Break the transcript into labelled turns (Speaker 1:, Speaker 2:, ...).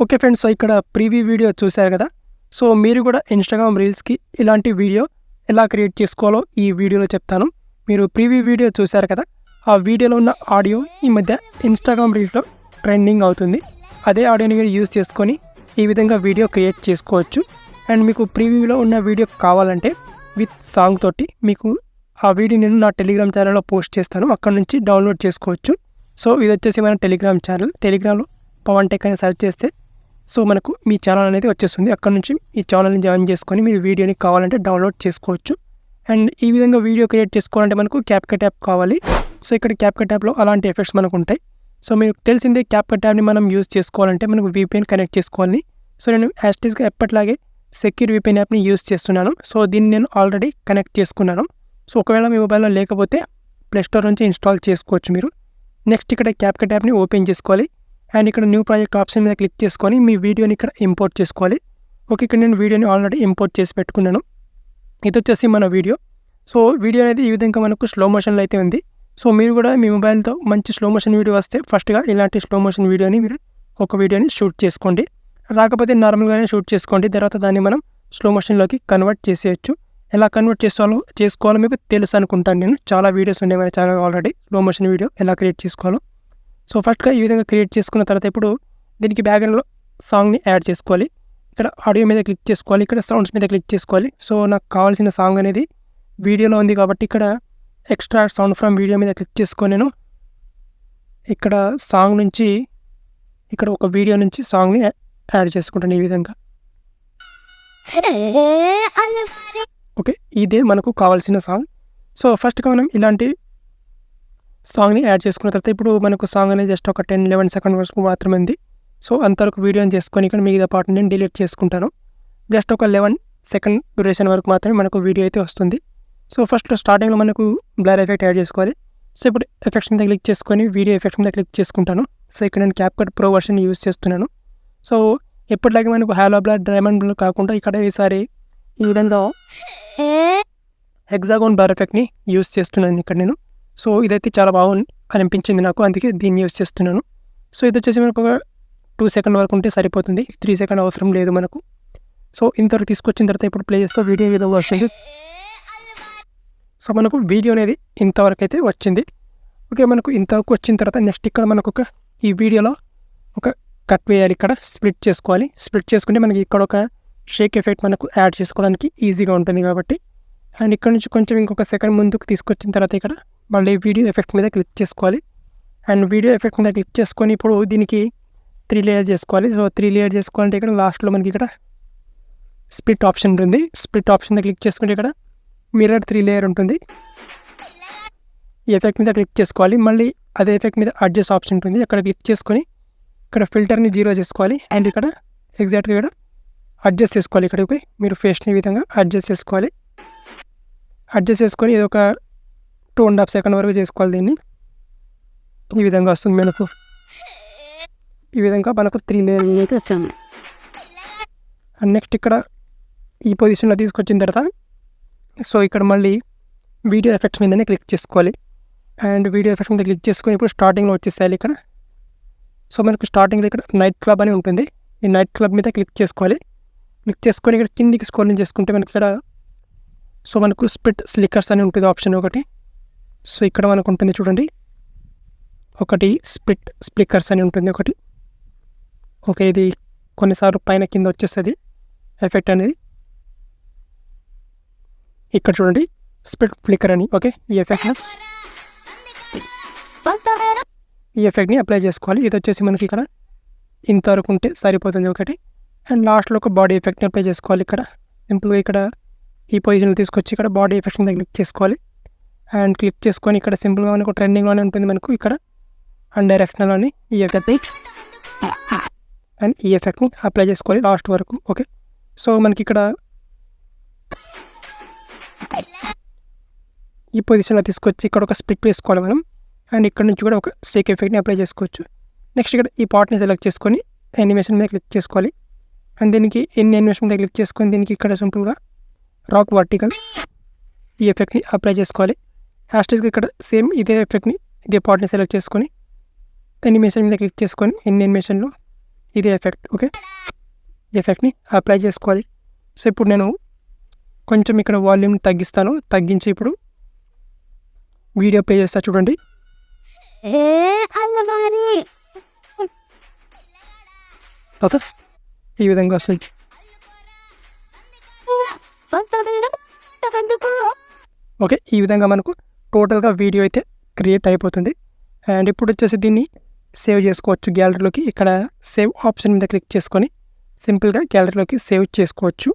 Speaker 1: Okay friends, so ఇక్కడ preview video చూశారు కదా. సో మీరు కూడా ఇన్స్టాగ్రామ్ రీల్స్కి ఇలాంటి వీడియో ఎలా క్రియేట్ చేసుకోవాలో ఈ వీడియోలో చెప్తాను. మీరు ప్రీవ్యూ వీడియో చూశారు కదా, ఆ వీడియోలో ఉన్న ఆడియో ఈ మధ్య ఇన్స్టాగ్రామ్ రీల్స్లో ట్రెండింగ్ అవుతుంది. అదే ఆడియోని మీరు యూజ్ చేసుకొని ఈ విధంగా వీడియో క్రియేట్ చేసుకోవచ్చు. అండ్ మీకు ప్రీవ్యూలో ఉన్న వీడియో కావాలంటే విత్ సాంగ్ తోటి మీకు ఆ వీడియో నేను నా టెలిగ్రామ్ ఛానల్లో పోస్ట్ చేస్తాను, అక్కడ నుంచి డౌన్లోడ్ చేసుకోవచ్చు. సో ఇది వచ్చేసి మన టెలిగ్రామ్ ఛానల్. టెలిగ్రామ్లో పవన్ టెక్ అని సెర్చ్ చేస్తే సో మనకు మీ ఛానల్ అనేది వచ్చేస్తుంది. అక్కడ నుంచి ఈ ఛానల్ని జాయిన్ చేసుకొని మీరు వీడియోని కావాలంటే డౌన్లోడ్ చేసుకోవచ్చు. అండ్ ఈ విధంగా వీడియో క్రియేట్ చేసుకోవాలంటే మనకు క్యాప్కట్ యాప్ కావాలి. సో ఇక్కడ క్యాప్కట్ యాప్లో అలాంటి ఎఫెక్ట్స్ మనకు ఉంటాయి. సో మీకు తెలిసిందే, క్యాప్కట్ యాప్ని మనం యూజ్ చేసుకోవాలంటే మనకు VPN కనెక్ట్ చేసుకోవాలి. సో నేను యాస్టీస్గా ఎప్పటిలాగే సెక్యూర్ VPN యాప్ని యూజ్ చేస్తున్నాను. సో దీన్ని నేను ఆల్రెడీ కనెక్ట్ చేసుకున్నాను. సో ఒకవేళ మీ మొబైల్లో లేకపోతే ప్లేస్టోర్ నుంచి ఇన్స్టాల్ చేసుకోవచ్చు మీరు. నెక్స్ట్ ఇక్కడ క్యాప్కట్ యాప్ని ఓపెన్ చేసుకోవాలి. అండ్ ఇక్కడ న్యూ ప్రాజెక్ట్ ఆప్షన్ మీద క్లిక్ చేసుకొని మీ వీడియోని ఇక్కడ ఇంపోర్ట్ చేసుకోవాలి. ఓకే, ఇక్కడ నేను వీడియోని ఆల్రెడీ ఇంపోర్ట్ చేసి పెట్టుకున్నాను. ఇది వచ్చేసి మన వీడియో. సో వీడియో అనేది ఈ విధంగా మనకు స్లో మోషన్లో అయితే ఉంది. సో మీరు కూడా మీ మొబైల్తో మంచి స్లో మోషన్ వీడియో వస్తే ఫస్ట్గా ఇలాంటి స్లో మోషన్ వీడియోని మీరు ఒక వీడియోని షూట్ చేసుకోండి. రాకపోతే నార్మల్గానే షూట్ చేసుకోండి. తర్వాత దాన్ని మనం స్లో మోషన్లోకి కన్వర్ట్ చేసేయచ్చు. ఎలా కన్వర్ట్ చేసుకోవాలో మీకు తెలుసు అనుకుంటాను. నేను చాలా వీడియోస్ ఉన్నాయి మన channel already slow motion video ఎలా క్రియేట్ చేసుకోవాలో. సో ఫస్ట్గా ఈ విధంగా క్రియేట్ చేసుకున్న తర్వాత ఇప్పుడు దీనికి బ్యాక్గ్రౌండ్లో సాంగ్ని యాడ్ చేసుకోవాలి. ఇక్కడ ఆడియో మీద క్లిక్ చేసుకోవాలి, ఇక్కడ సౌండ్స్ మీద క్లిక్ చేసుకోవాలి. సో నాకు కావాల్సిన సాంగ్ అనేది వీడియోలో ఉంది కాబట్టి ఇక్కడ ఎక్స్ట్రా సౌండ్ ఫ్రమ్ వీడియో మీద క్లిక్ చేసుకొని నేను ఇక్కడ సాంగ్ నుంచి ఇక్కడ ఒక వీడియో నుంచి సాంగ్ని యాడ్ చేసుకుంటాను ఈ విధంగా. ఓకే, ఇదే మనకు కావాల్సిన సాంగ్. సో ఫస్ట్గా మనం ఇలాంటి సాంగ్ని యాడ్ చేసుకున్న తర్వాత ఇప్పుడు మనకు సాంగ్ అనేది జస్ట్ ఒక 10-11 సెకండ్ వరకు మాత్రమే ఉంది. సో అంతవరకు వీడియోని చేసుకొని ఇక్కడ మిగతా పార్ట్ నేను డిలీట్ చేసుకుంటాను. జస్ట్ ఒక 11 సెకండ్ డ్యూరేషన్ వరకు మాత్రమే మనకు వీడియో అయితే వస్తుంది. సో ఫస్ట్లో స్టార్టింగ్లో మనకు బ్లర్ ఎఫెక్ట్ యాడ్ చేసుకోవాలి. సో ఇప్పుడు ఎఫెక్ట్స్ మీద క్లిక్ చేసుకొని వీడియో ఎఫెక్ట్స్ మీద క్లిక్ చేసుకుంటాను. సో ఇక్కడ నేను క్యాప్కట్ ప్రో వర్షన్ యూజ్ చేస్తున్నాను. సో ఎప్పటిలాగే మనకు హాలో బ్లర్, డైమండ్ బ్లర్ కాకుండా ఇక్కడ ఈసారి ఈ విధంగా హెక్సాగోన్ బ్లర్ ఎఫెక్ట్ని యూజ్ చేస్తున్నాను ఇక్కడ నేను. సో ఇదైతే చాలా బాగుంది అనిపించింది నాకు, అందుకే దీన్ని యూజ్ చేస్తున్నాను. సో ఇది వచ్చేసి మనకు ఒక 2 సెకండ్ వరకు ఉంటే సరిపోతుంది, 3 సెకండ్ అవసరం లేదు మనకు. సో ఇంతవరకు తీసుకొచ్చిన తర్వాత ఇప్పుడు ప్లే చేస్తే వీడియో ఏదో వస్తుంది. సో మనకు వీడియో అనేది ఇంతవరకు అయితే వచ్చింది. ఓకే, మనకు ఇంతవరకు వచ్చిన తర్వాత నెక్స్ట్ ఇక్కడ మనకు ఈ వీడియోలో ఒక కట్ వేయాలి. ఇక్కడ స్ప్లిట్ చేసుకోవాలి. స్ప్లిట్ చేసుకుంటే మనకి ఇక్కడ ఒక షేక్ ఎఫెక్ట్ మనకు యాడ్ చేసుకోవడానికి ఈజీగా ఉంటుంది కాబట్టి. అండ్ ఇక్కడ నుంచి కొంచెం ఇంకొక సెకండ్ ముందుకు తీసుకొచ్చిన తర్వాత ఇక్కడ మళ్ళీ వీడియో ఎఫెక్ట్ మీద క్లిక్ చేసుకోవాలి. అండ్ వీడియో ఎఫెక్ట్ మీద క్లిక్ చేసుకొని ఇప్పుడు దీనికి 3 లేయర్ చేసుకోవాలి. సో 3 లేయర్ చేసుకోవాలంటే ఇక్కడ లాస్ట్లో మనకి ఇక్కడ స్ప్లిట్ ఆప్షన్ ఉంటుంది. స్ప్లిట్ ఆప్షన్ మీద క్లిక్ చేసుకుంటే ఇక్కడ మిర్రర్ 3 లేయర్ ఉంటుంది. ఈ ఎఫెక్ట్ మీద క్లిక్ చేసుకోవాలి. మళ్ళీ అదే ఎఫెక్ట్ మీద అడ్జస్ట్ ఆప్షన్ ఉంటుంది, అక్కడ క్లిక్ చేసుకొని ఇక్కడ ఫిల్టర్ని 0 చేసుకోవాలి. అండ్ ఇక్కడ ఎగ్జాక్ట్గా ఇక్కడ అడ్జస్ట్ చేసుకోవాలి. ఇక్కడికి మీరు ఫేస్ని ఈ విధంగా అడ్జస్ట్ చేసుకోవాలి. అడ్జస్ట్ చేసుకొని ఇది ఒక 2.5 సెకండ్ వరకు చేసుకోవాలి. దీన్ని ఈ విధంగా వస్తుంది మనకు. ఈ విధంగా మనకు 3 లేయర్ అయితే వస్తుంది. అండ్ నెక్స్ట్ ఇక్కడ ఈ పొజిషన్లో తీసుకొచ్చిన తర్వాత సో ఇక్కడ మళ్ళీ వీడియో ఎఫెక్ట్స్ మీదనే క్లిక్ చేసుకోవాలి. అండ్ వీడియో ఎఫెక్ట్స్ మీద క్లిక్ చేసుకొని ఇప్పుడు స్టార్టింగ్లో వచ్చేసేయాలి ఇక్కడ. సో మనకు స్టార్టింగ్లో ఇక్కడ నైట్ క్లబ్ అని ఉంటుంది. ఈ నైట్ క్లబ్ మీద క్లిక్ చేసుకోవాలి. క్లిక్ చేసుకొని ఇక్కడ కిందికి స్క్రోలింగ్ చేసుకుంటే మనకి ఇక్కడ సో మనకు స్ప్లిట్ స్లిక్కర్స్ అని ఉంటుంది ఆప్షన్ ఒకటి. సో ఇక్కడ మనకు ఉంటుంది చూడండి, ఒకటి స్ప్లిట్ స్ప్లిక్కర్స్ అని ఉంటుంది ఒకటి. ఓకే, ఇది కొన్నిసార్లు పైన కింద వచ్చేస్తుంది ఎఫెక్ట్ అనేది. ఇక్కడ చూడండి స్ప్లిట్ ఫ్లిక్కర్ అని. ఓకే, ఈ ఎఫెక్ట్ని అప్లై చేసుకోవాలి. ఇది వచ్చేసి మనకి ఇక్కడ ఇంతవరకు ఉంటే సరిపోతుంది ఒకటి. అండ్ లాస్ట్లో ఒక బాడీ ఎఫెక్ట్ని అప్లై చేసుకోవాలి. ఇక్కడ సింపుల్గా ఇక్కడ ఈ పొజిషన్లో తీసుకొచ్చి ఇక్కడ బాడీ ఎఫెక్ట్ మీద క్లిక్ చేసుకోవాలి. అండ్ క్లిక్ చేసుకొని ఇక్కడ సింపుల్గా మనకు ట్రెండింగ్లోనే ఉంటుంది మనకు ఇక్కడ అండ్ డైరెక్షనల్లోని ఈ ఎఫెక్ట్ అండ్ ఈ ఎఫెక్ట్ని అప్లై చేసుకోవాలి లాస్ట్ వరకు. ఓకే, సో మనకి ఇక్కడ ఈ పొజిషన్లో తీసుకొచ్చి ఇక్కడ ఒక స్ప్లిట్ వేసుకోవాలి మనం. అండ్ ఇక్కడ నుంచి కూడా ఒక షేక్ ఎఫెక్ట్ని అప్లై చేసుకోవచ్చు. నెక్స్ట్ ఇక్కడ ఈ పార్ట్ని సెలెక్ట్ చేసుకొని యానిమేషన్ మీద క్లిక్ చేసుకోవాలి. అండ్ దీనికి యానిమేషన్ మీద క్లిక్ చేసుకొని దీనికి ఇక్కడ సింపుల్గా రాక్ వర్టికల్ ఈ ఎఫెక్ట్ని అప్లై చేసుకోవాలి. హ్యాష్టాగ్గా ఇక్కడ సేమ్ ఇదే ఎఫెక్ట్ని ఇదే పార్ట్ని సెలెక్ట్ చేసుకొని యానిమేషన్ మీద క్లిక్ చేసుకొని యానిమేషన్లో ఇది ఎఫెక్ట్. ఓకే, ఎఫెక్ట్ని అప్లై చేసుకోవాలి. సో ఇప్పుడు నేను కొంచెం ఇక్కడ వాల్యూమ్ తగ్గిస్తాను. తగ్గించి ఇప్పుడు వీడియో ప్లే చేస్తా చూడండి. ఈ విధంగా వస్తుంది. ఓకే, ఈ విధంగా మనకు టోటల్గా వీడియో అయితే క్రియేట్ అయిపోతుంది. అండ్ ఇప్పుడు వచ్చేసి దీన్ని సేవ్ చేసుకోవచ్చు గ్యాలరీలోకి. ఇక్కడ సేవ్ ఆప్షన్ మీద క్లిక్ చేసుకొని సింపుల్గా గ్యాలరీలోకి సేవ్ చేసుకోవచ్చు.